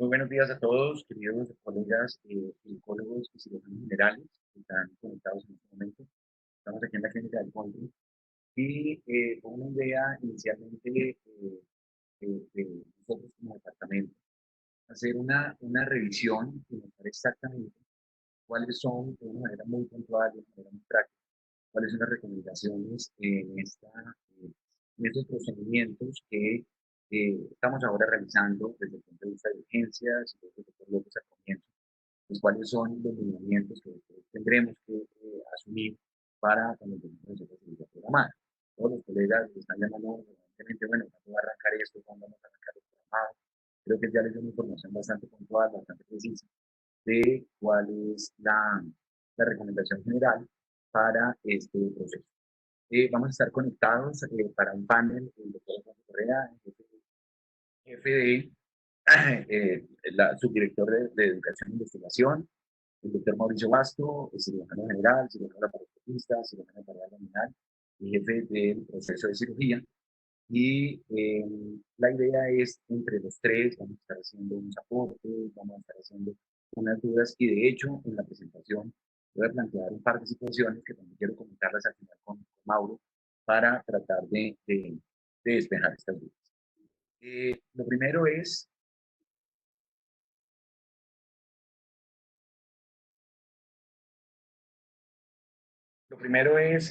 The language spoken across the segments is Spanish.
Muy buenos días a todos, queridos colegas ginecólogos y cirujanos generales que están conectados en este momento. Estamos aquí en la clínica del Country y con una idea inicialmente de nosotros como departamento, hacer una revisión y mostrar exactamente cuáles son, de una manera muy puntual, de una manera muy práctica, cuáles son las recomendaciones en estos procedimientos que estamos ahora realizando desde el punto de vista de urgencias y desde el punto de vista de comienzo, pues cuáles son los lineamientos que tendremos que asumir para cuando tengamos esa facilidad programada. Todos los colegas están llamando evidentemente, bueno, ¿cuándo va a arrancar esto? ¿Cuándo vamos a arrancar el programado? Creo que ya les doy una información bastante puntual, bastante precisa de cuál es la recomendación general para este proceso. Vamos a estar conectados para un panel, el doctor Alfonso Correa, jefe de subdirector de Educación e Investigación, el doctor Mauricio Basto, el cirujano general, cirujano laparoscopista, cirujano abdominal y jefe del proceso de cirugía. Y la idea es, entre los tres, vamos a estar haciendo unos aportes, vamos a estar haciendo unas dudas y de hecho en la presentación voy a plantear un par de situaciones que también quiero comentarlas al final con Mauro para tratar de despejar estas dudas. Lo primero es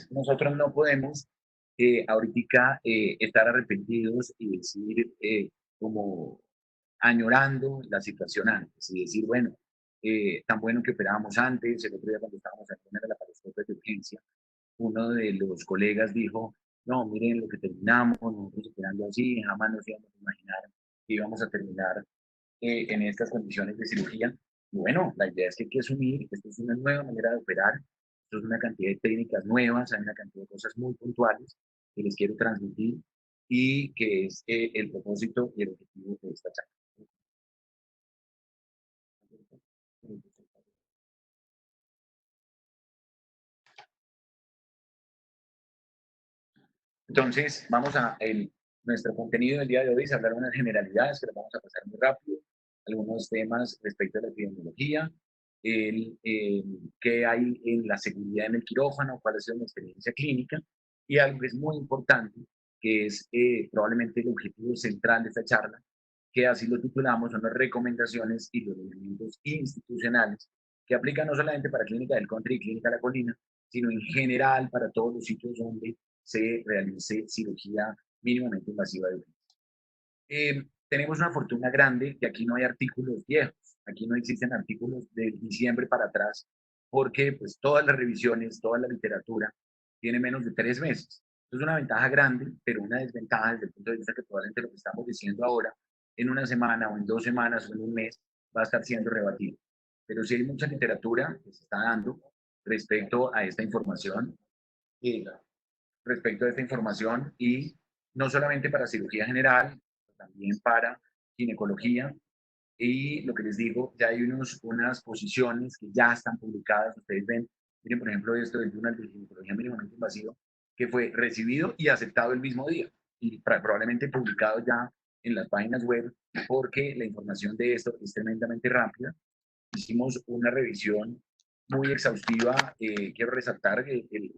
nosotros no podemos ahorita estar arrepentidos y decir como añorando la situación antes y decir, bueno, tan bueno que operábamos antes, el otro día cuando estábamos en la laparoscopia de urgencia, uno de los colegas dijo, no, miren lo que terminamos, nosotros operando así, jamás nos íbamos a imaginar que íbamos a terminar en estas condiciones de cirugía. Y bueno, la idea es que hay que asumir, esto es una nueva manera de operar, esto es una cantidad de técnicas nuevas, hay una cantidad de cosas muy puntuales que les quiero transmitir y que es el propósito y el objetivo de esta charla. Entonces, nuestro contenido del día de hoy es hablar de unas generalidades que las vamos a pasar muy rápido, algunos temas respecto a la epidemiología, qué hay en la seguridad en el quirófano, cuál es la experiencia clínica y algo que es muy importante, que es probablemente el objetivo central de esta charla, que así lo titulamos, son las recomendaciones y los lineamientos institucionales que aplican no solamente para Clínica del Country y Clínica La Colina, sino en general para todos los sitios donde se realice cirugía mínimamente invasiva de urgencia. Tenemos una fortuna grande que aquí no hay artículos viejos, aquí no existen artículos de diciembre para atrás, porque pues todas las revisiones, toda la literatura tiene menos de 3 meses. Es una ventaja grande, pero una desventaja desde el punto de vista que probablemente lo que estamos diciendo ahora, en una semana o en 2 semanas o en un mes, va a estar siendo rebatido. Pero sí hay mucha literatura que se está dando respecto a esta información, eh, y no solamente para cirugía general, también para ginecología. Y lo que les digo, ya hay unas posiciones que ya están publicadas. Ustedes ven, miren, por ejemplo, esto del Journal de Ginecología Mínimamente Invasivo, que fue recibido y aceptado el mismo día y probablemente publicado ya en las páginas web, porque la información de esto es tremendamente rápida. Hicimos una revisión muy exhaustiva. Quiero resaltar el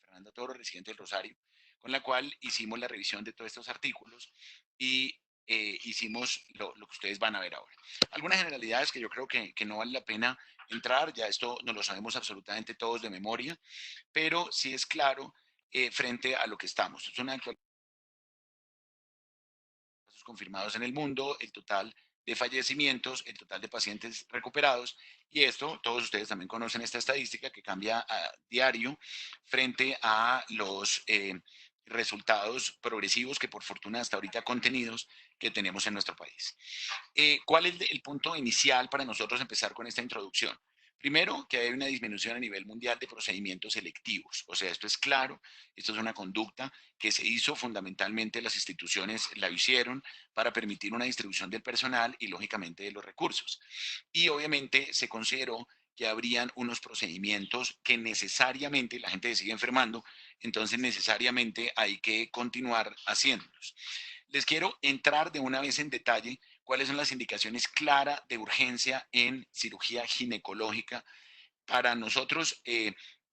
Fernanda Toro, residente del Rosario, con la cual hicimos la revisión de todos estos artículos y hicimos lo que ustedes van a ver ahora. Algunas generalidades que yo creo que no vale la pena entrar, ya esto no lo sabemos absolutamente todos de memoria, pero sí es claro frente a lo que estamos. Es una actualización de casos confirmados en el mundo, el total de fallecimientos, el total de pacientes recuperados, y esto, todos ustedes también conocen esta estadística que cambia a diario frente a los resultados progresivos que por fortuna hasta ahorita contenidos que tenemos en nuestro país. ¿Cuál es el punto inicial para nosotros empezar con esta introducción? Primero, que hay una disminución a nivel mundial de procedimientos selectivos. O sea, esto es claro, esto es una conducta que se hizo fundamentalmente, las instituciones la hicieron para permitir una distribución del personal y lógicamente de los recursos. Y obviamente se consideró que habrían unos procedimientos que necesariamente la gente sigue enfermando, entonces necesariamente hay que continuar haciéndolos. Les quiero entrar de una vez en detalle cuáles son las indicaciones claras de urgencia en cirugía ginecológica para nosotros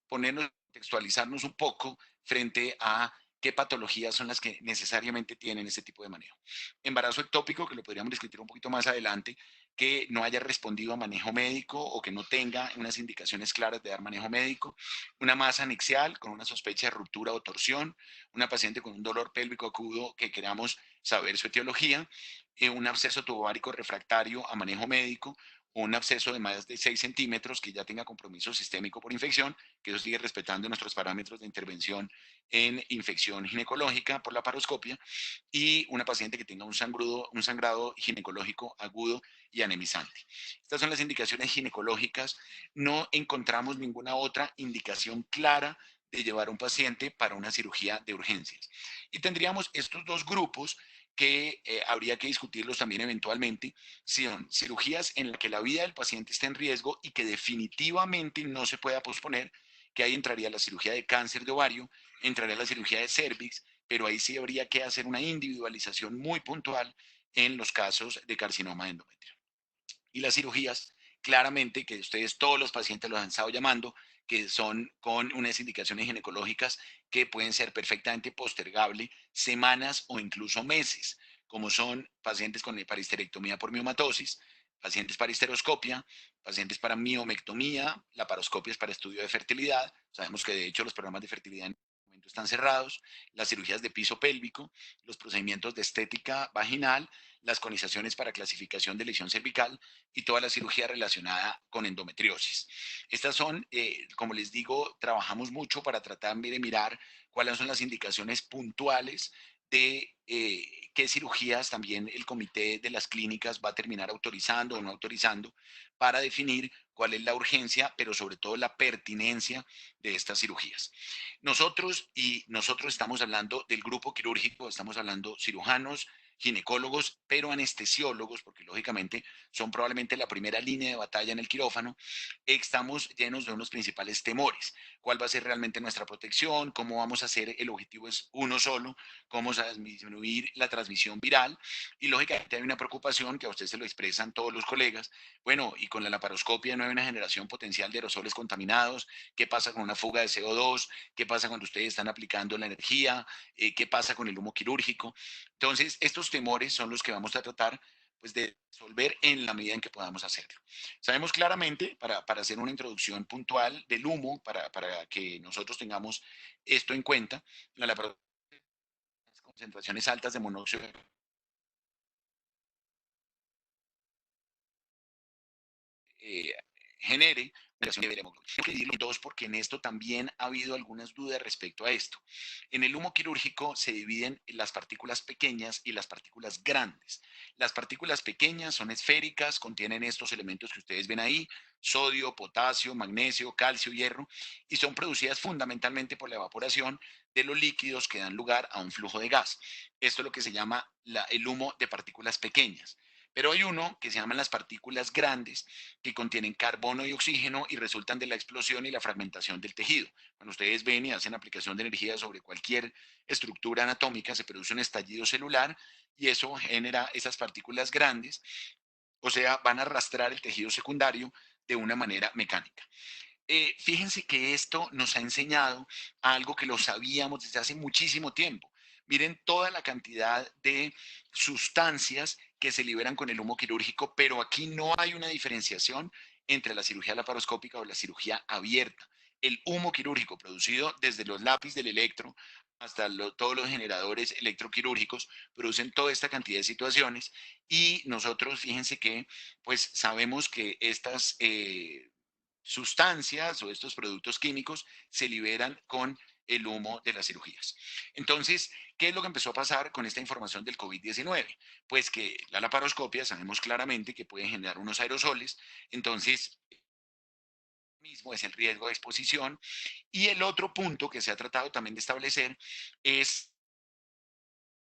ponernos, contextualizarnos un poco frente a qué patologías son las que necesariamente tienen este tipo de manejo. Embarazo ectópico, que lo podríamos discutir un poquito más adelante, que no haya respondido a manejo médico o que no tenga unas indicaciones claras de dar manejo médico, una masa anexial con una sospecha de ruptura o torsión, una paciente con un dolor pélvico agudo que queramos saber su etiología, un absceso tubovárico refractario a manejo médico, o un absceso de más de 6 centímetros que ya tenga compromiso sistémico por infección, que eso sigue respetando nuestros parámetros de intervención en infección ginecológica por la paroscopia, y una paciente que tenga un sangrado ginecológico agudo y anemizante. Estas son las indicaciones ginecológicas. No encontramos ninguna otra indicación clara de llevar a un paciente para una cirugía de urgencias. Y tendríamos estos dos grupos que habría que discutirlos también eventualmente, son cirugías en las que la vida del paciente está en riesgo y que definitivamente no se pueda posponer, que ahí entraría la cirugía de cáncer de ovario, entraría la cirugía de cervix, pero ahí sí habría que hacer una individualización muy puntual en los casos de carcinoma de endometrio. Y las cirugías, claramente, que ustedes todos los pacientes los han estado llamando, que son con unas indicaciones ginecológicas que pueden ser perfectamente postergables semanas o incluso meses, como son pacientes con paristerectomía por miomatosis, pacientes para histeroscopia, pacientes para miomectomía, la paroscopia es para estudio de fertilidad, sabemos que de hecho los programas de fertilidad en este momento están cerrados, las cirugías de piso pélvico, los procedimientos de estética vaginal, las conizaciones para clasificación de lesión cervical y toda la cirugía relacionada con endometriosis. Estas son, como les digo, trabajamos mucho para tratar de mirar cuáles son las indicaciones puntuales de qué cirugías también el comité de las clínicas va a terminar autorizando o no autorizando para definir cuál es la urgencia, pero sobre todo la pertinencia de estas cirugías. Nosotros estamos hablando del grupo quirúrgico, estamos hablando cirujanos, ginecólogos, pero anestesiólogos, porque lógicamente son probablemente la primera línea de batalla en el quirófano, estamos llenos de unos principales temores. ¿Cuál va a ser realmente nuestra protección? ¿Cómo vamos a hacer? El objetivo es uno solo, cómo vamos a disminuir la transmisión viral. Y lógicamente hay una preocupación que a usted se lo expresan todos los colegas. Bueno, y con la laparoscopia no hay una generación potencial de aerosoles contaminados. ¿Qué pasa con una fuga de CO2? ¿Qué pasa cuando ustedes están aplicando la energía? ¿Qué pasa con el humo quirúrgico? Entonces, estos temores son los que vamos a tratar pues, de resolver en la medida en que podamos hacerlo. Sabemos claramente, para hacer una introducción puntual del humo, para que nosotros tengamos esto en cuenta, la concentraciones altas de monóxido eh, genere una de hemoglobina. Dos, porque en esto también ha habido algunas dudas respecto a esto. En el humo quirúrgico se dividen las partículas pequeñas y las partículas grandes. Las partículas pequeñas son esféricas, contienen estos elementos que ustedes ven ahí, sodio, potasio, magnesio, calcio, hierro, y son producidas fundamentalmente por la evaporación de los líquidos que dan lugar a un flujo de gas. Esto es lo que se llama el humo de partículas pequeñas. Pero hay uno que se llaman las partículas grandes, que contienen carbono y oxígeno y resultan de la explosión y la fragmentación del tejido. Cuando ustedes ven y hacen aplicación de energía sobre cualquier estructura anatómica, se produce un estallido celular y eso genera esas partículas grandes, o sea, van a arrastrar el tejido secundario de una manera mecánica. Fíjense que esto nos ha enseñado algo que lo sabíamos desde hace muchísimo tiempo. Miren toda la cantidad de sustancias que se liberan con el humo quirúrgico, pero aquí no hay una diferenciación entre la cirugía laparoscópica o la cirugía abierta. El humo quirúrgico producido desde los lápices del electro hasta todos los generadores electroquirúrgicos producen toda esta cantidad de situaciones y nosotros, fíjense que, pues sabemos que estas sustancias o estos productos químicos se liberan con el humo de las cirugías. Entonces, ¿qué es lo que empezó a pasar con esta información del COVID-19? Pues que la laparoscopia sabemos claramente que puede generar unos aerosoles, entonces mismo es el riesgo de exposición. Y el otro punto que se ha tratado también de establecer es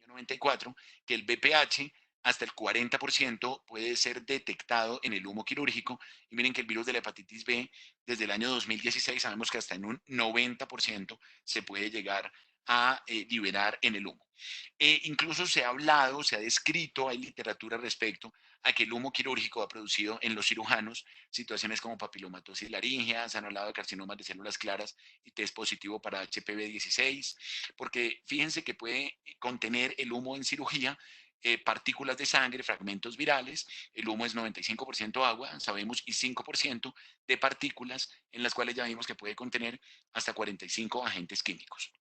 94, que el BPH hasta el 40% puede ser detectado en el humo quirúrgico. Y miren que el virus de la hepatitis B, desde el año 2016, sabemos que hasta en un 90% se puede llegar a liberar en el humo. Incluso se ha hablado, se ha descrito, hay literatura al respecto, a que el humo quirúrgico ha producido en los cirujanos situaciones como papilomatosis laringea, se han hablado de carcinomas de células claras y test positivo para HPV-16, porque fíjense que puede contener el humo en cirugía partículas de sangre, fragmentos virales, el humo es 95% agua, sabemos, y 5% de partículas en las cuales ya vimos que puede contener hasta 45 agentes químicos.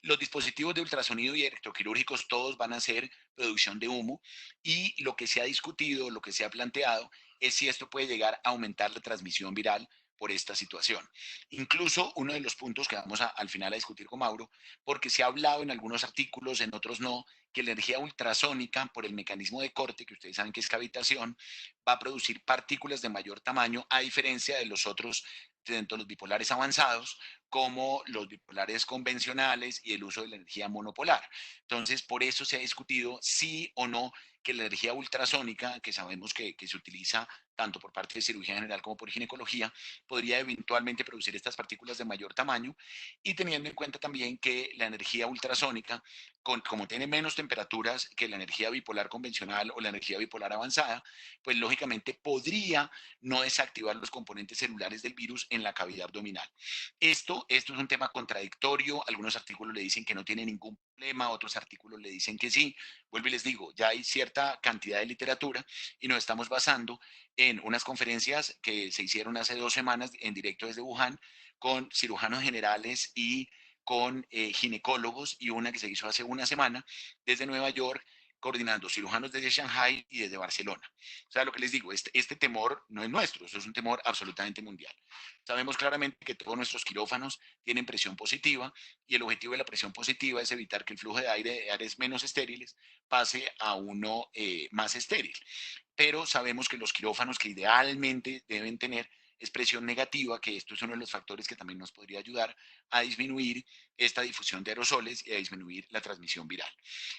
Los dispositivos de ultrasonido y electroquirúrgicos todos van a ser producción de humo y lo que se ha discutido, lo que se ha planteado es si esto puede llegar a aumentar la transmisión viral por esta situación. Incluso uno de los puntos que vamos al final a discutir con Mauro, porque se ha hablado en algunos artículos, en otros no, que la energía ultrasónica, por el mecanismo de corte, que ustedes saben que es cavitación, va a producir partículas de mayor tamaño, a diferencia de los otros, tanto los bipolares avanzados como los bipolares convencionales y el uso de la energía monopolar. Entonces, por eso se ha discutido sí o no que la energía ultrasónica, que sabemos que se utiliza tanto por parte de cirugía general como por ginecología, podría eventualmente producir estas partículas de mayor tamaño y teniendo en cuenta también que la energía ultrasónica, como tiene menos temperaturas que la energía bipolar convencional o la energía bipolar avanzada, pues lógicamente podría no desactivar los componentes celulares del virus en la cavidad abdominal. Esto es un tema contradictorio, algunos artículos le dicen que no tiene ningún problema, otros artículos le dicen que sí. Vuelvo y les digo, ya hay cierta cantidad de literatura y nos estamos basando en unas conferencias que se hicieron hace 2 semanas en directo desde Wuhan con cirujanos generales y con ginecólogos y una que se hizo hace una semana desde Nueva York coordinando cirujanos desde Shanghai y desde Barcelona. O sea, lo que les digo, este temor no es nuestro, eso es un temor absolutamente mundial. Sabemos claramente que todos nuestros quirófanos tienen presión positiva y el objetivo de la presión positiva es evitar que el flujo de aire de áreas menos estériles pase a uno más estéril. Pero sabemos que los quirófanos que idealmente deben tener es presión negativa, que esto es uno de los factores que también nos podría ayudar a disminuir esta difusión de aerosoles y a disminuir la transmisión viral.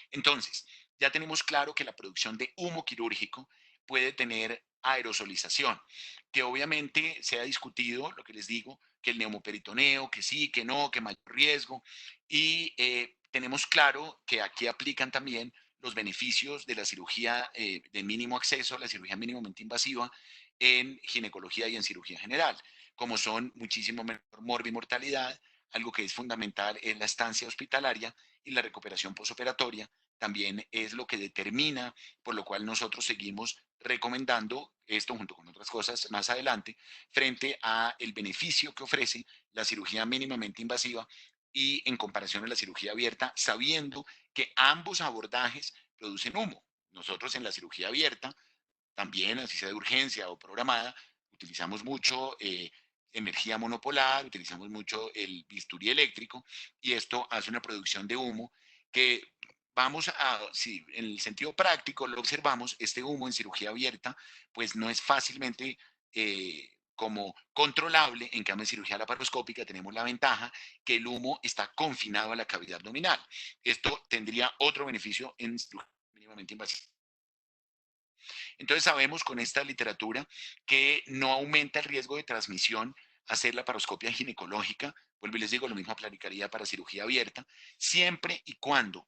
Entonces, ya tenemos claro que la producción de humo quirúrgico puede tener aerosolización, que obviamente se ha discutido, lo que les digo, que el neumoperitoneo, que sí, que no, que mayor riesgo, y tenemos claro que aquí aplican también los beneficios de la cirugía de mínimo acceso, la cirugía mínimamente invasiva en ginecología y en cirugía general, como son muchísimo menor morbimortalidad, algo que es fundamental es la estancia hospitalaria y la recuperación posoperatoria, también es lo que determina, por lo cual nosotros seguimos recomendando esto junto con otras cosas más adelante, frente a el beneficio que ofrece la cirugía mínimamente invasiva y en comparación a la cirugía abierta, sabiendo que ambos abordajes producen humo. Nosotros en la cirugía abierta, también, así sea de urgencia o programada, utilizamos mucho energía monopolar, utilizamos mucho el bisturí eléctrico y esto hace una producción de humo que vamos a, si en el sentido práctico lo observamos, este humo en cirugía abierta pues no es fácilmente como controlable, en cambio en cirugía laparoscópica tenemos la ventaja que el humo está confinado a la cavidad abdominal. Esto tendría otro beneficio en cirugía mínimamente invasiva. Entonces sabemos con esta literatura que no aumenta el riesgo de transmisión hacer la paroscopia ginecológica, vuelvo y les digo, lo mismo aplicaría para cirugía abierta, siempre y cuando,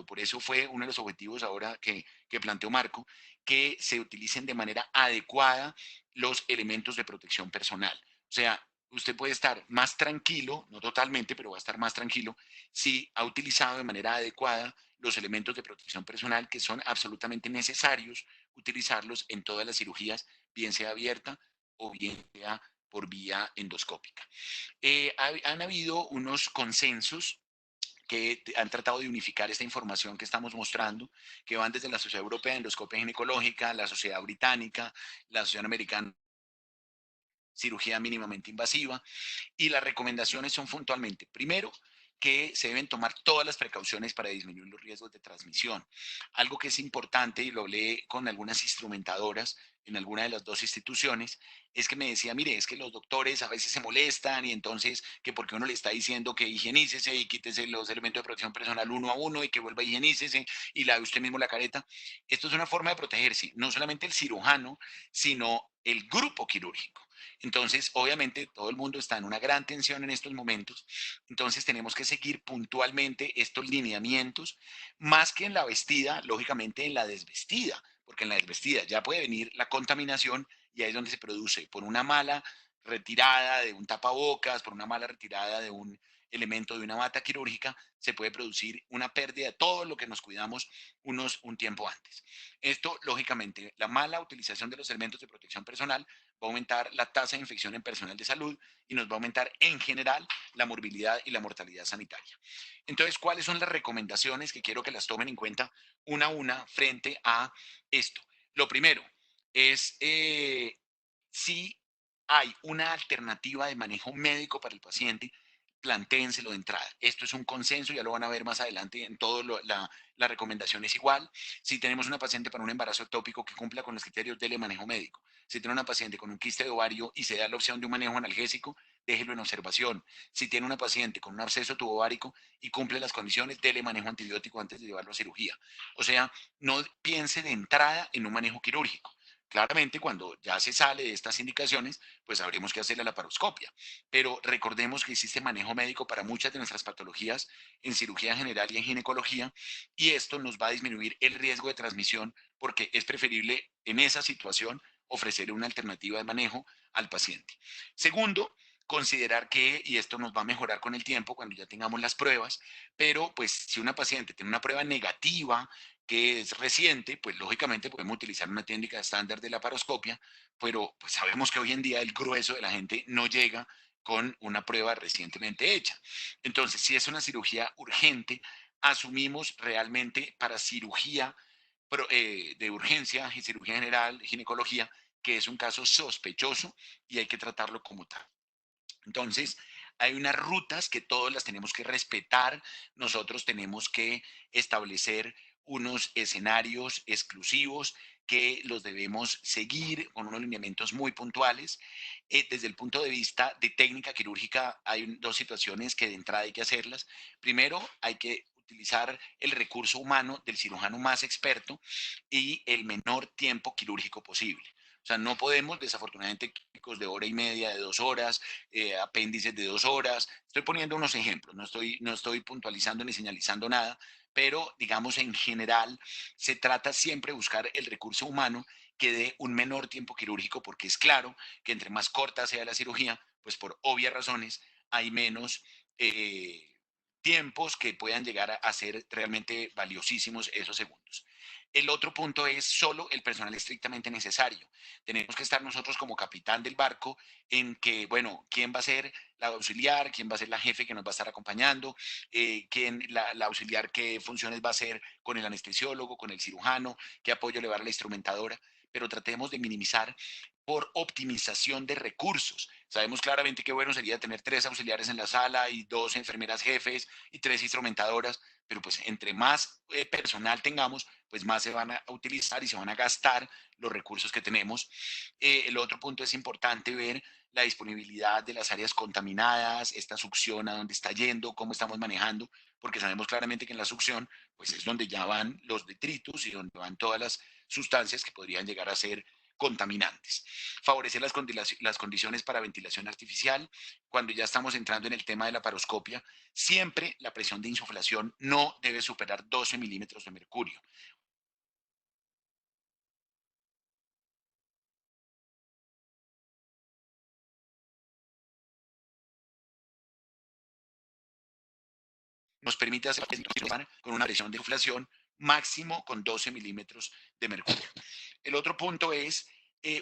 por eso fue uno de los objetivos ahora que planteó Marco, que se utilicen de manera adecuada los elementos de protección personal. O sea, usted puede estar más tranquilo, no totalmente, pero va a estar más tranquilo si ha utilizado de manera adecuada los elementos de protección personal que son absolutamente necesarios utilizarlos en todas las cirugías, bien sea abierta o bien sea por vía endoscópica. Han habido unos consensos que han tratado de unificar esta información que estamos mostrando, que van desde la Sociedad Europea de Endoscopia Ginecológica, la Sociedad Británica, la Asociación Americana de Cirugía Mínimamente Invasiva, y las recomendaciones son puntualmente, primero, que se deben tomar todas las precauciones para disminuir los riesgos de transmisión. Algo que es importante, y lo hablé con algunas instrumentadoras en alguna de las dos instituciones, es que me decía, mire, es que los doctores a veces se molestan y entonces que porque uno le está diciendo que higienícese y quítese los elementos de protección personal uno a uno y que vuelva a higienícese y lave usted mismo la careta. Esto es una forma de protegerse, no solamente el cirujano, sino el grupo quirúrgico. Entonces, obviamente, todo el mundo está en una gran tensión en estos momentos. Entonces, tenemos que seguir puntualmente estos lineamientos, más que en la vestida, lógicamente en la desvestida, porque en la desvestida ya puede venir la contaminación y ahí es donde se produce por una mala retirada de un tapabocas, por una mala retirada de un elemento de una bata quirúrgica, se puede producir una pérdida de todo lo que nos cuidamos un tiempo antes. Esto, lógicamente, la mala utilización de los elementos de protección personal va a aumentar la tasa de infección en personal de salud y nos va a aumentar en general la morbilidad y la mortalidad sanitaria. Entonces, ¿cuáles son las recomendaciones que quiero que las tomen en cuenta una a una frente a esto? Lo primero es si hay una alternativa de manejo médico para el paciente, plantéenselo de entrada. Esto es un consenso, ya lo van a ver más adelante en todo la recomendación es igual. Si tenemos una paciente para un embarazo ectópico que cumpla con los criterios del manejo médico, si tiene una paciente con un quiste de ovario y se da la opción de un manejo analgésico, déjelo en observación. Si tiene una paciente con un absceso tubovárico y cumple las condiciones, déle manejo antibiótico antes de llevarlo a cirugía. O sea, no piense de entrada en un manejo quirúrgico. Claramente, cuando ya se sale de estas indicaciones, pues habremos que hacer la laparoscopia. Pero recordemos que existe manejo médico para muchas de nuestras patologías en cirugía general y en ginecología, y esto nos va a disminuir el riesgo de transmisión porque es preferible en esa situación ofrecer una alternativa de manejo al paciente. Segundo, considerar que, y esto nos va a mejorar con el tiempo cuando ya tengamos las pruebas, pero pues si una paciente tiene una prueba negativa que es reciente, pues lógicamente podemos utilizar una técnica estándar de laparoscopia, pero pues sabemos que hoy en día el grueso de la gente no llega con una prueba recientemente hecha. Entonces, si es una cirugía urgente, asumimos realmente para cirugía de urgencia, cirugía general, ginecología, que es un caso sospechoso y hay que tratarlo como tal. Entonces, hay unas rutas que todas las tenemos que respetar. Nosotros tenemos que establecer unos escenarios exclusivos que los debemos seguir con unos lineamientos muy puntuales. Desde el punto de vista de técnica quirúrgica, hay dos situaciones que de entrada hay que hacerlas. Primero, hay que utilizar el recurso humano del cirujano más experto y el menor tiempo quirúrgico posible. O sea, no podemos, desafortunadamente, químicos de hora y media, de 2 horas, apéndices de 2 horas. Estoy poniendo unos ejemplos, no estoy puntualizando ni señalizando nada, pero digamos en general se trata siempre de buscar el recurso humano que dé un menor tiempo quirúrgico, porque es claro que entre más corta sea la cirugía, pues por obvias razones hay menos tiempos que puedan llegar a ser realmente valiosísimos esos segundos. El otro punto es solo el personal estrictamente necesario. Tenemos que estar nosotros como capitán del barco en que, bueno, quién va a ser la auxiliar, quién va a ser la jefe que nos va a estar acompañando, quién, la auxiliar, qué funciones va a hacer con el anestesiólogo, con el cirujano, qué apoyo le va a dar a la instrumentadora, pero tratemos de minimizar por optimización de recursos. Sabemos claramente que bueno sería tener 3 auxiliares en la sala y 2 enfermeras jefes y 3 instrumentadoras, pero pues entre más personal tengamos, pues más se van a utilizar y se van a gastar los recursos que tenemos. El otro punto es importante ver la disponibilidad de las áreas contaminadas, esta succión a dónde está yendo, cómo estamos manejando, porque sabemos claramente que en la succión pues es donde ya van los detritus y donde van todas las sustancias que podrían llegar a ser contaminantes. Favorecer las condiciones para ventilación artificial. Cuando ya estamos entrando en el tema de la paroscopia, siempre la presión de insuflación no debe superar 12 milímetros de mercurio. Nos permite hacer con una presión de inflación máximo con 12 milímetros de mercurio. El otro punto es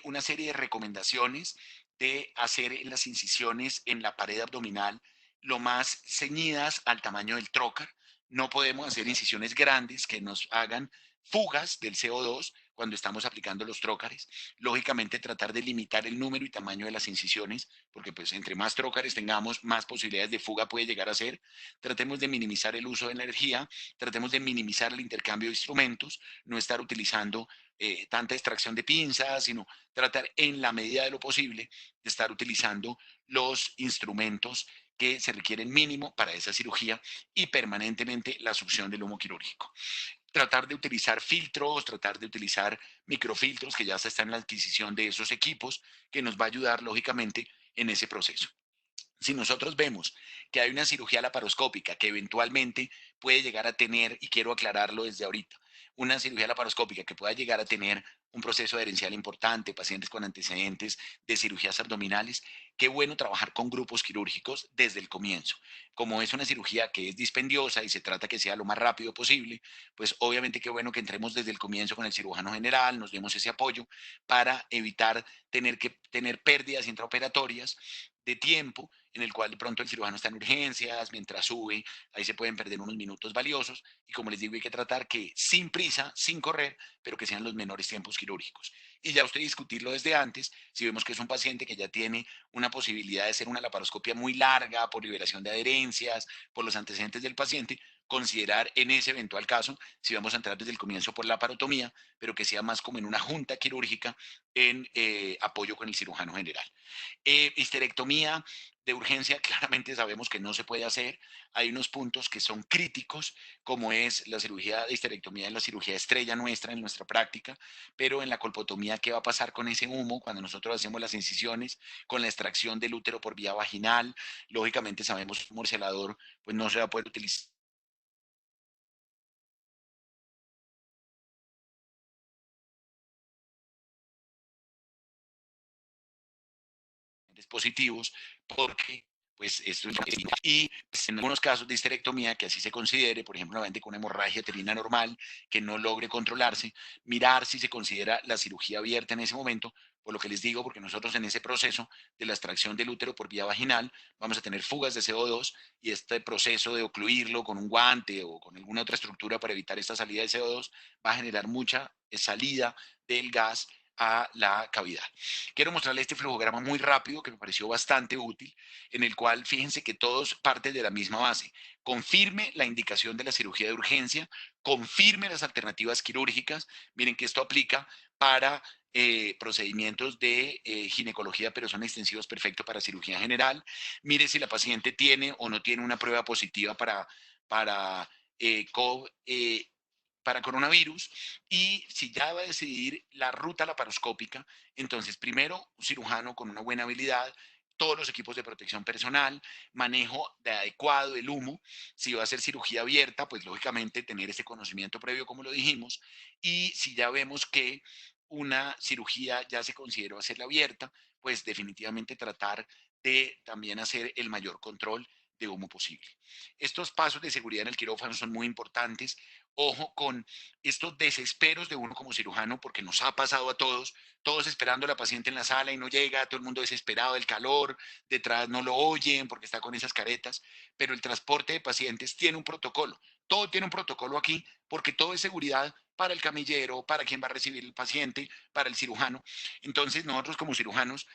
una serie de recomendaciones de hacer las incisiones en la pared abdominal lo más ceñidas al tamaño del trocar. No podemos hacer incisiones grandes que nos hagan fugas del CO2 cuando estamos aplicando los trócares. Lógicamente tratar de limitar el número y tamaño de las incisiones, porque pues entre más trócares tengamos, más posibilidades de fuga puede llegar a ser. Tratemos de minimizar el uso de energía, tratemos de minimizar el intercambio de instrumentos, no estar utilizando tanta extracción de pinzas, sino tratar en la medida de lo posible de estar utilizando los instrumentos que se requieren mínimo para esa cirugía y permanentemente la succión del humo quirúrgico. tratar de utilizar filtros, tratar de utilizar microfiltros, que ya se está en la adquisición de esos equipos, que nos va a ayudar, lógicamente, en ese proceso. Si nosotros vemos que hay una cirugía laparoscópica que eventualmente puede llegar a tener, y quiero aclararlo desde ahorita, una cirugía laparoscópica que pueda llegar a tener un proceso adherencial importante, pacientes con antecedentes de cirugías abdominales, qué bueno trabajar con grupos quirúrgicos desde el comienzo. Como es una cirugía que es dispendiosa y se trata que sea lo más rápido posible, pues obviamente qué bueno que entremos desde el comienzo con el cirujano general, nos demos ese apoyo para evitar tener que tener pérdidas intraoperatorias de tiempo en el cual de pronto el cirujano está en urgencias, mientras sube, ahí se pueden perder unos minutos valiosos y como les digo, hay que tratar que sin prisa, sin correr, pero que sean los menores tiempos quirúrgicos. Y ya usted discutirlo desde antes, si vemos que es un paciente que ya tiene una posibilidad de hacer una laparoscopia muy larga por liberación de adherencias, por los antecedentes del paciente, considerar en ese eventual caso si vamos a entrar desde el comienzo por la laparotomía, pero que sea más como en una junta quirúrgica en apoyo con el cirujano general. Histerectomía de urgencia, claramente sabemos que no se puede hacer. Hay unos puntos que son críticos, como es la cirugía de histerectomía, es la cirugía estrella nuestra en nuestra práctica, pero en la colpotomía, ¿qué va a pasar con ese humo cuando nosotros hacemos las incisiones, con la extracción del útero por vía vaginal? Lógicamente sabemos que un morcelador pues no se va a poder utilizar positivos porque pues esto es y pues, en algunos casos de histerectomía que así se considere, por ejemplo, una gente con una hemorragia uterina normal que no logre controlarse, mirar si se considera la cirugía abierta en ese momento, por lo que les digo, porque nosotros en ese proceso de la extracción del útero por vía vaginal vamos a tener fugas de CO2 y este proceso de ocluirlo con un guante o con alguna otra estructura para evitar esta salida de CO2 va a generar mucha salida del gas a la cavidad. Quiero mostrarles este flujograma muy rápido que me pareció bastante útil, en el cual fíjense que todos parten de la misma base. Confirme la indicación de la cirugía de urgencia, confirme las alternativas quirúrgicas. Miren que esto aplica para procedimientos de ginecología, pero son extensivos perfectos para cirugía general. Mire si la paciente tiene o no tiene una prueba positiva para COVID, para coronavirus y si ya va a decidir la ruta laparoscópica, entonces primero un cirujano con una buena habilidad, todos los equipos de protección personal, manejo de adecuado del humo, si va a hacer cirugía abierta, pues lógicamente tener ese conocimiento previo como lo dijimos y si ya vemos que una cirugía ya se consideró hacerla abierta, pues definitivamente tratar de también hacer el mayor control de humo posible. Estos pasos de seguridad en el quirófano son muy importantes. Ojo con estos desesperos de uno como cirujano, porque nos ha pasado a todos, todos esperando a la paciente en la sala y no llega, todo el mundo desesperado del calor, detrás no lo oyen porque está con esas caretas, pero el transporte de pacientes tiene un protocolo, todo tiene un protocolo aquí, porque todo es seguridad para el camillero, para quien va a recibir el paciente, para el cirujano. Entonces nosotros como cirujanos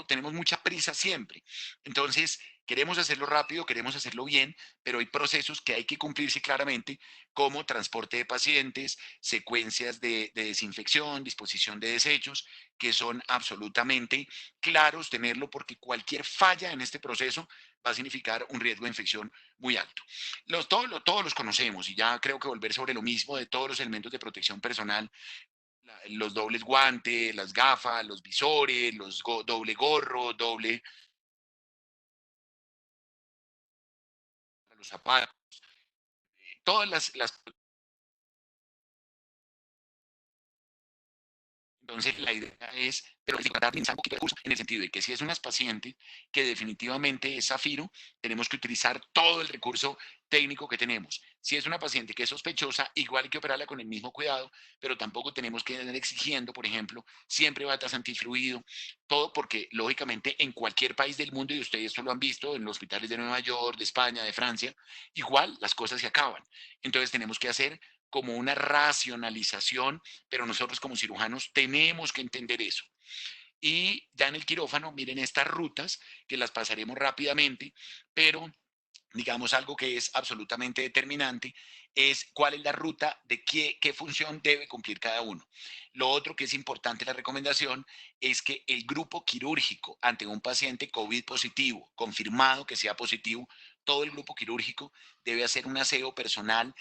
tenemos mucha prisa siempre. Entonces queremos hacerlo rápido, queremos hacerlo bien, pero hay procesos que hay que cumplirse claramente como transporte de pacientes, secuencias de desinfección, disposición de desechos, que son absolutamente claros tenerlo porque cualquier falla en este proceso va a significar un riesgo de infección muy alto. Todos los conocemos y ya creo que volver sobre lo mismo de todos los elementos de protección personal, los dobles guantes, las gafas, los visores, doble gorro, doble los zapatos, todas las. Entonces, la idea es, pero dar un poquito de curso en el sentido de que si es una paciente que definitivamente es zafiro, tenemos que utilizar todo el recurso técnico que tenemos. Si es una paciente que es sospechosa, igual hay que operarla con el mismo cuidado, pero tampoco tenemos que estar exigiendo, por ejemplo, siempre batas antifluido, todo porque lógicamente en cualquier país del mundo, y ustedes esto lo han visto en los hospitales de Nueva York, de España, de Francia, igual las cosas se acaban. Entonces tenemos que hacer como una racionalización, pero nosotros como cirujanos tenemos que entender eso. Y ya en el quirófano, miren estas rutas, que las pasaremos rápidamente, pero digamos algo que es absolutamente determinante, es cuál es la ruta de qué función debe cumplir cada uno. Lo otro que es importante, la recomendación, es que el grupo quirúrgico ante un paciente COVID positivo, confirmado que sea positivo, todo el grupo quirúrgico debe hacer un aseo personal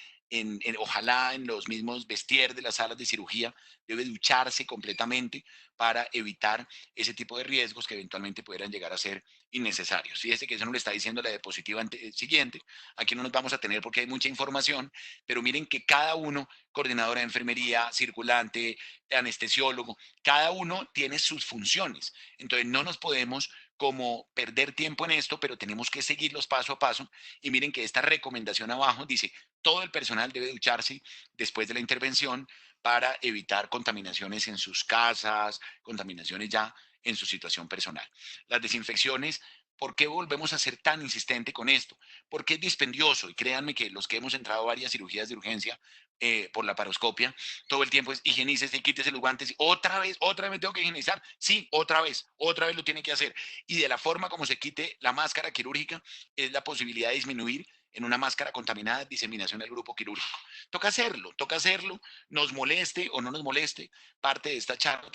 ojalá en los mismos vestier de las salas de cirugía, debe ducharse completamente para evitar ese tipo de riesgos que eventualmente pudieran llegar a ser innecesarios. Fíjese que eso no le está diciendo la diapositiva siguiente, aquí no nos vamos a tener porque hay mucha información, pero miren que cada uno, coordinadora de enfermería, circulante, anestesiólogo, cada uno tiene sus funciones. Entonces no nos podemos como perder tiempo en esto, pero tenemos que seguirlos paso a paso. Y miren que esta recomendación abajo dice, todo el personal debe ducharse después de la intervención para evitar contaminaciones en sus casas, contaminaciones ya en su situación personal. Las desinfecciones, ¿por qué volvemos a ser tan insistente con esto? Porque es dispendioso y créanme que los que hemos entrado a varias cirugías de urgencia por la paroscopia, todo el tiempo es higienice, quítese los guantes, otra vez me tengo que higienizar, sí, otra vez lo tiene que hacer. Y de la forma como se quite la máscara quirúrgica es la posibilidad de disminuir en una máscara contaminada diseminación del grupo quirúrgico. Toca hacerlo, nos moleste o no nos moleste, parte de esta charla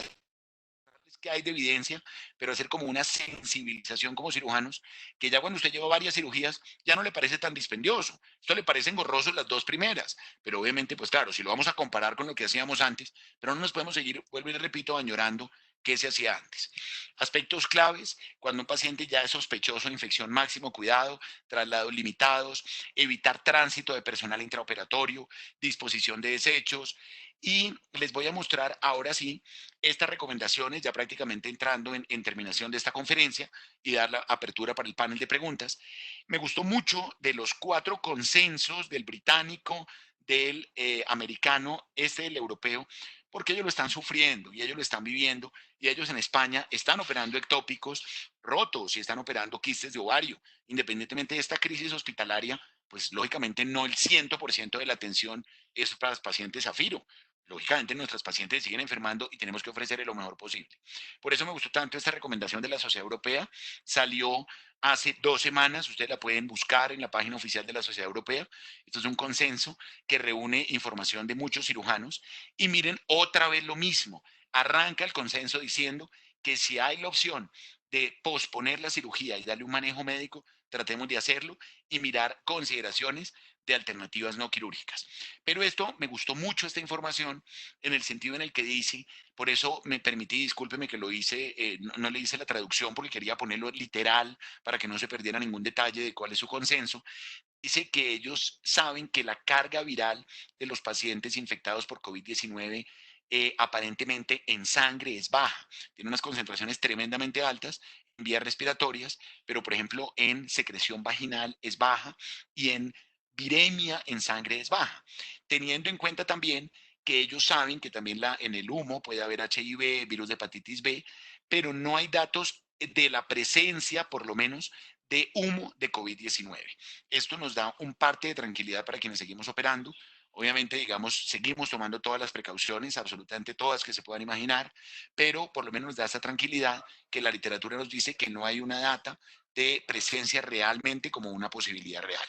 que hay de evidencia, pero hacer como una sensibilización como cirujanos, que ya cuando usted lleva varias cirugías, ya no le parece tan dispendioso. Esto le parece engorroso las dos primeras, pero obviamente, pues claro, si lo vamos a comparar con lo que hacíamos antes, pero no nos podemos seguir, vuelvo y le repito, añorando qué se hacía antes. Aspectos claves, cuando un paciente ya es sospechoso de infección, máximo cuidado, traslados limitados, evitar tránsito de personal intraoperatorio, disposición de desechos, y les voy a mostrar ahora sí estas recomendaciones, ya prácticamente entrando en terminación de esta conferencia y dar la apertura para el panel de preguntas. Me gustó mucho de los 4 consensos del británico, del americano, del europeo, porque ellos lo están sufriendo y ellos lo están viviendo y ellos en España están operando ectópicos rotos y están operando quistes de ovario. Independientemente de esta crisis hospitalaria, pues lógicamente no el 100% de la atención es para los pacientes Zafiro. Lógicamente nuestras pacientes siguen enfermando y tenemos que ofrecerle lo mejor posible. Por eso me gustó tanto esta recomendación de la Sociedad Europea. Salió hace 2 semanas, ustedes la pueden buscar en la página oficial de la Sociedad Europea. Esto es un consenso que reúne información de muchos cirujanos. Y miren, otra vez lo mismo. Arranca el consenso diciendo que si hay la opción de posponer la cirugía y darle un manejo médico, tratemos de hacerlo y mirar consideraciones de alternativas no quirúrgicas. Pero esto me gustó mucho esta información en el sentido en el que dice, por eso me permití, discúlpeme que lo hice, no le hice la traducción porque quería ponerlo literal para que no se perdiera ningún detalle de cuál es su consenso. Dice que ellos saben que la carga viral de los pacientes infectados por COVID-19 aparentemente en sangre es baja, tiene unas concentraciones tremendamente altas en vías respiratorias, pero por ejemplo en secreción vaginal es baja y en viremia en sangre es baja, teniendo en cuenta también que ellos saben que también en el humo puede haber HIV, virus de hepatitis B, pero no hay datos de la presencia, por lo menos, de humo de COVID-19. Esto nos da un parte de tranquilidad para quienes seguimos operando. Obviamente, digamos, seguimos tomando todas las precauciones, absolutamente todas que se puedan imaginar, pero por lo menos nos da esa tranquilidad que la literatura nos dice que no hay una data de presencia realmente como una posibilidad real.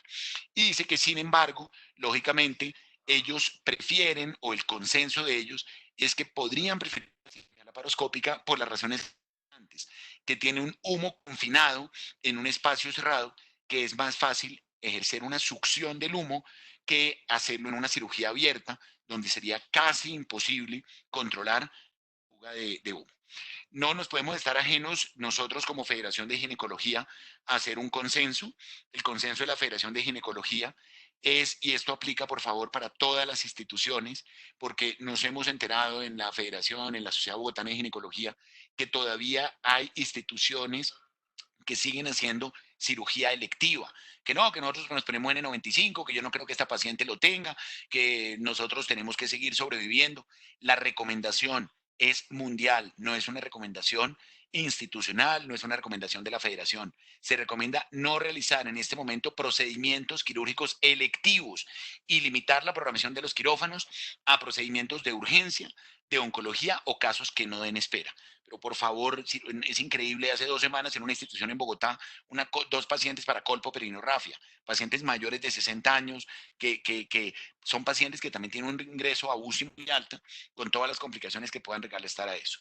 Y dice que, sin embargo, lógicamente, ellos prefieren, o el consenso de ellos, es que podrían preferir la laparoscópica por las razones antes, que tiene un humo confinado en un espacio cerrado, que es más fácil ejercer una succión del humo que hacerlo en una cirugía abierta, donde sería casi imposible controlar la fuga de humo. No nos podemos estar ajenos nosotros como Federación de Ginecología a hacer un consenso. El consenso de la Federación de Ginecología es, y esto aplica por favor para todas las instituciones, porque nos hemos enterado en la Federación, en la Sociedad Bogotana de Ginecología, que todavía hay instituciones que siguen haciendo cirugía electiva, que no, que nosotros nos ponemos N95, que yo no creo que esta paciente lo tenga, que nosotros tenemos que seguir sobreviviendo. La recomendación es mundial, no es una recomendación institucional, no es una recomendación de la federación. Se recomienda no realizar en este momento procedimientos quirúrgicos electivos y limitar la programación de los quirófanos a procedimientos de urgencia, de oncología o casos que no den espera. Pero por favor, es increíble, hace 2 semanas en una institución en Bogotá, 2 pacientes para colpoperinorrafia, pacientes mayores de 60 años, que son pacientes que también tienen un ingreso a UCI muy alta, con todas las complicaciones que puedan estar a eso.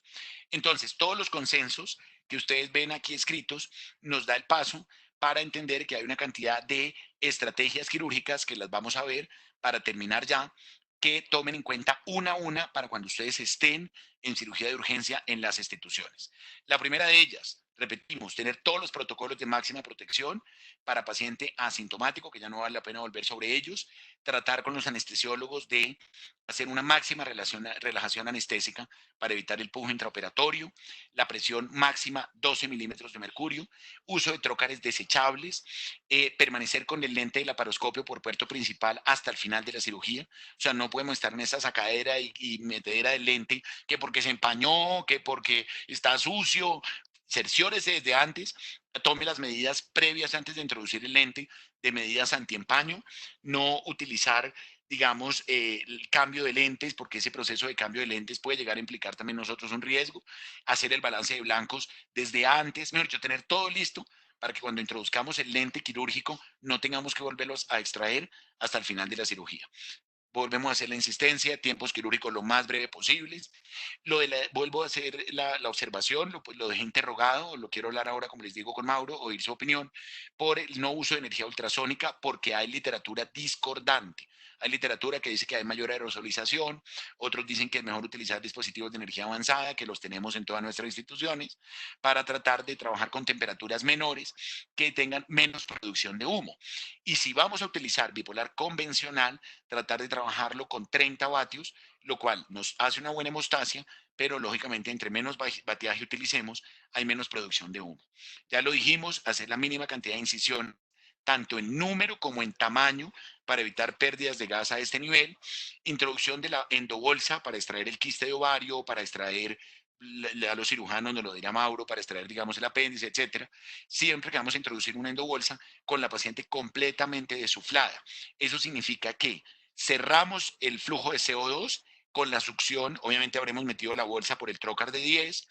Entonces, todos los consensos que ustedes ven aquí escritos nos da el paso para entender que hay una cantidad de estrategias quirúrgicas que las vamos a ver para terminar ya, que tomen en cuenta una a una para cuando ustedes estén en cirugía de urgencia en las instituciones. La primera de ellas, repetimos, tener todos los protocolos de máxima protección para paciente asintomático, que ya no vale la pena volver sobre ellos, tratar con los anestesiólogos de hacer una máxima relajación anestésica para evitar el pujo intraoperatorio, la presión máxima 12 milímetros de mercurio, uso de trócares desechables, permanecer con el lente de laparoscopio por puerto principal hasta el final de la cirugía. O sea, no podemos estar en esa sacadera y metedera del lente que porque se empañó, que porque está sucio. Cerciórese desde antes, tome las medidas previas antes de introducir el lente de medidas antiempaño, no utilizar digamos, el cambio de lentes, porque ese proceso de cambio de lentes puede llegar a implicar también nosotros un riesgo, hacer el balance de blancos desde antes, mejor dicho, tener todo listo para que cuando introduzcamos el lente quirúrgico no tengamos que volverlos a extraer hasta el final de la cirugía. Volvemos a hacer la insistencia, tiempos quirúrgicos lo más breve posibles. Vuelvo a hacer la observación, lo dejé interrogado, lo quiero hablar ahora, como les digo, con Mauro, oír su opinión, por el no uso de energía ultrasónica, porque hay literatura discordante. Hay literatura que dice que hay mayor aerosolización, otros dicen que es mejor utilizar dispositivos de energía avanzada, que los tenemos en todas nuestras instituciones, para tratar de trabajar con temperaturas menores que tengan menos producción de humo. Y si vamos a utilizar bipolar convencional, tratar de trabajarlo con 30 vatios, lo cual nos hace una buena hemostasia, pero lógicamente entre menos batiaje utilicemos, hay menos producción de humo. Ya lo dijimos, hacer la mínima cantidad de incisión, tanto en número como en tamaño, para evitar pérdidas de gas a este nivel. Introducción de la endobolsa para extraer el quiste de ovario, para extraer a los cirujanos, nos lo dirá Mauro, para extraer, digamos, el apéndice, etcétera. Siempre que vamos a introducir una endobolsa con la paciente completamente desuflada. Eso significa que cerramos el flujo de CO2 con la succión, obviamente habremos metido la bolsa por el trocar de 10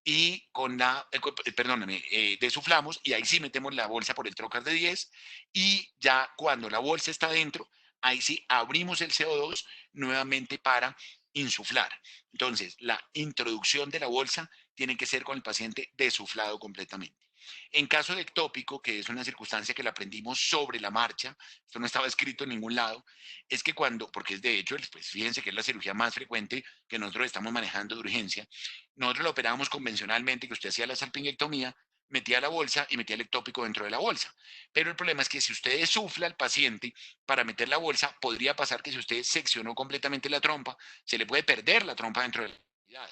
y con la, perdóname, desuflamos y ahí sí metemos la bolsa por el trocar de 10 y ya cuando la bolsa está dentro, ahí sí abrimos el CO2 nuevamente para insuflar. Entonces, la introducción de la bolsa tiene que ser con el paciente desuflado completamente. En caso de ectópico, que es una circunstancia que la aprendimos sobre la marcha, esto no estaba escrito en ningún lado, es que cuando, porque es de hecho, pues fíjense que es la cirugía más frecuente que nosotros estamos manejando de urgencia, nosotros la operábamos convencionalmente, que usted hacía la salpingectomía, metía la bolsa y metía el ectópico dentro de la bolsa. Pero el problema es que si usted desufla al paciente para meter la bolsa, podría pasar que si usted seccionó completamente la trompa, se le puede perder la trompa dentro de la cavidad.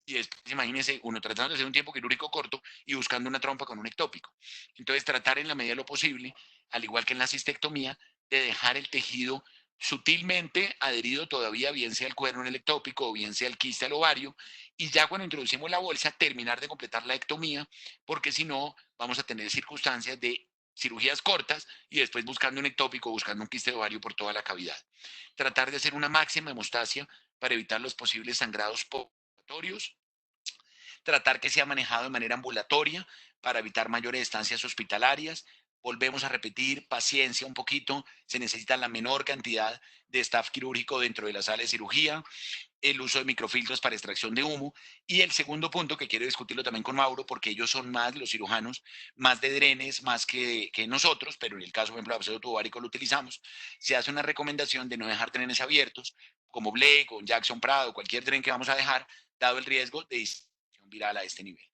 Y después, imagínese, uno tratando de hacer un tiempo quirúrgico corto y buscando una trompa con un ectópico. Entonces, tratar en la medida de lo posible, al igual que en la cistectomía, de dejar el tejido sutilmente adherido todavía, bien sea el cuerno en el ectópico o bien sea el quiste al ovario, y ya cuando introducimos la bolsa, terminar de completar la ectomía, porque si no, vamos a tener circunstancias de cirugías cortas y después buscando un ectópico, buscando un quiste de ovario por toda la cavidad. Tratar de hacer una máxima hemostasia para evitar los posibles sangrados postoperatorios, tratar que sea manejado de manera ambulatoria para evitar mayores estancias hospitalarias. Volvemos a repetir, paciencia un poquito, se necesita la menor cantidad de staff quirúrgico dentro de la sala de cirugía, el uso de microfiltros para extracción de humo. Y el segundo punto que quiero discutirlo también con Mauro, porque ellos son más, los cirujanos, más de drenes, más que nosotros, pero en el caso, por ejemplo, de absceso tubovárico lo utilizamos, se hace una recomendación de no dejar drenes abiertos, como Blake o Jackson Prado, cualquier dren que vamos a dejar, dado el riesgo de diseminación viral a este nivel.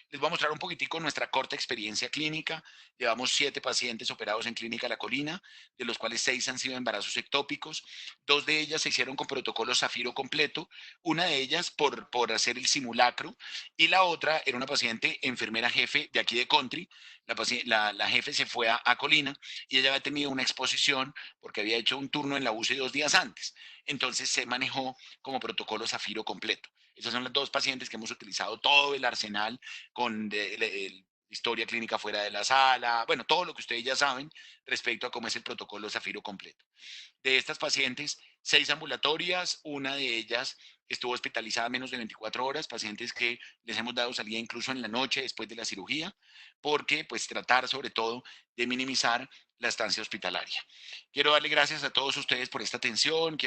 Les voy a mostrar un poquitico nuestra corta experiencia clínica. Llevamos 7 pacientes operados en Clínica La Colina, de los cuales 6 han sido embarazos ectópicos. 2 de ellas se hicieron con protocolo Zafiro completo, una de ellas por hacer el simulacro y la otra era una paciente enfermera jefe de aquí de Country. La jefe se fue a Colina y ella había tenido una exposición porque había hecho un turno en la UCI 2 días antes. Entonces se manejó como protocolo Zafiro completo. Esas son las 2 pacientes que hemos utilizado todo el arsenal con historia clínica fuera de la sala, bueno, todo lo que ustedes ya saben respecto a cómo es el protocolo Zafiro completo. De estas pacientes, 6 ambulatorias, una de ellas estuvo hospitalizada menos de 24 horas, pacientes que les hemos dado salida incluso en la noche después de la cirugía, porque pues tratar sobre todo de minimizar la estancia hospitalaria. Quiero darle gracias a todos ustedes por esta atención.